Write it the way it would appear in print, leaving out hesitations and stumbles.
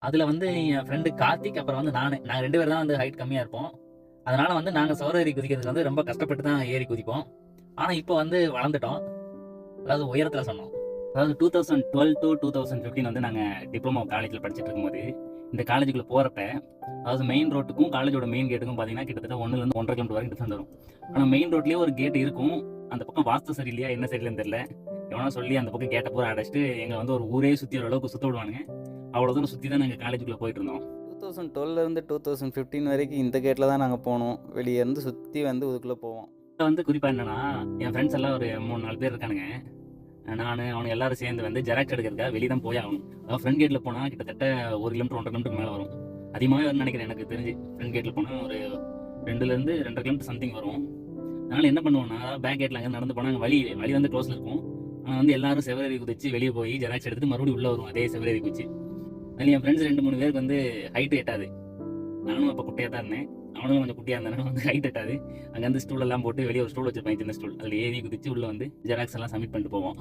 அதில் வந்து என் ஃப்ரெண்டு கார்த்திக் அப்புறம் வந்து நாங்கள் 2 பேர் தான் வந்து ஹைட் கம்மியாக இருப்போம். அதனால வந்து நாங்கள் சுவர் ஏறி குதிக்கிறதுக்கு வந்து ரொம்ப கஷ்டப்பட்டு தான் ஏறி குதிப்போம். ஆனால் இப்போ வந்து வளர்ந்துட்டோம். அதாவது உயரத்தில் சொன்னோம். அதாவது 2012 to 2015 வந்து நாங்கள் டிப்ளமோ காலேஜில் படிச்சுட்டு இருக்கும்போது இந்த காலேஜுக்குள்ளே போகிறப்ப, அதாவது மெயின் ரோட்டுக்கும் காலேஜோட மெயின் கேட்டுக்கும் பார்த்தீங்கன்னா கிட்டத்தட்ட 1லேருந்து 1.5 கிலோமீட்டர் வரைக்கும் டிஃபரன்ஸ் வரும். ஆனால் மெயின் ரோட்லேயே ஒரு கேட் இருக்கும். அந்த பக்கம் வாஸ்து சரியில்லையா என்ன சரியில்லைன்னு தெரியல, எவனா சொல்லி அந்த பக்கம் கேட்டை பூரா அடைச்சிட்டு எங்களை வந்து ஒரு ஊரே சுற்றி வர அளவுக்கு சுற்ற விடுவானுங்க. அவ்வளோ தூரம் சுற்றி தான் நாங்கள் காலேஜுக்குள்ளே போயிட்டு இருந்தோம். 2012லேருந்து 2015 வரைக்கும் இந்த கேட்டில் தான் நாங்கள் போனோம். வெளியே இருந்து சுற்றி வந்து இதுக்குள்ளே போவோம். இப்போ வந்து குறிப்பாக என்னன்னா, என் ஃப்ரெண்ட்ஸ் எல்லாம் ஒரு 3-4 பேர் இருக்கானுங்க. நான் அவனுங்க எல்லாரும் சேர்ந்து வந்து ஜெராக்ஸ் எடுக்கிறதுக்காக வெளியே தான் போய் ஆகணும். அதாவது ஃப்ரண்ட் கேட்டில் போனால் கிட்டத்தட்ட 1 கிலோமீட்டர் 1.5 கிலோமீட்டர் மேலே வரும். அதிகமாகவே வரும்னு நினைக்கிறேன் எனக்கு தெரிஞ்சு. ஃப்ரண்ட் கேட்டில் போனால் ஒரு 2லேருந்து 2.5 கிலோமீட்டர் சம்திங் வரும். அதனால் என்ன பண்ணுவோம்னா, பேக் கேட்டில் அங்கே நடந்து போனால் வழி வந்து க்ளோஸில் இருக்கும். ஆனால் வந்து எல்லாரும் செவரேறி குதிச்சு வெளியே போய் ஜெராக்ஸ் எடுத்துட்டு மறுபடியும் உள்ளே வரும் அதே செவரேறி குதிச்சு. அதில் என் ஃப்ரெண்ட்ஸ் 2-3 பேருக்கு வந்து ஹைட்டு எட்டாது. நானும் அப்போ குட்டையாக தான் இருந்தேன். அவனும் கொஞ்சம் குட்டியாக இருந்தாலும் வந்து ஹைட் எட்டாது. அங்கே வந்து ஸ்டூல் எல்லாம் போட்டு வெளியே ஒரு ஸ்டூல் வச்சிருப்பேன், சின்ன ஸ்டூல். அதில் ஏறி குதிச்சு உள்ளே வந்து ஜெராக்ஸ் எல்லாம் சப்மிட் பண்ணிட்டு போவோம்.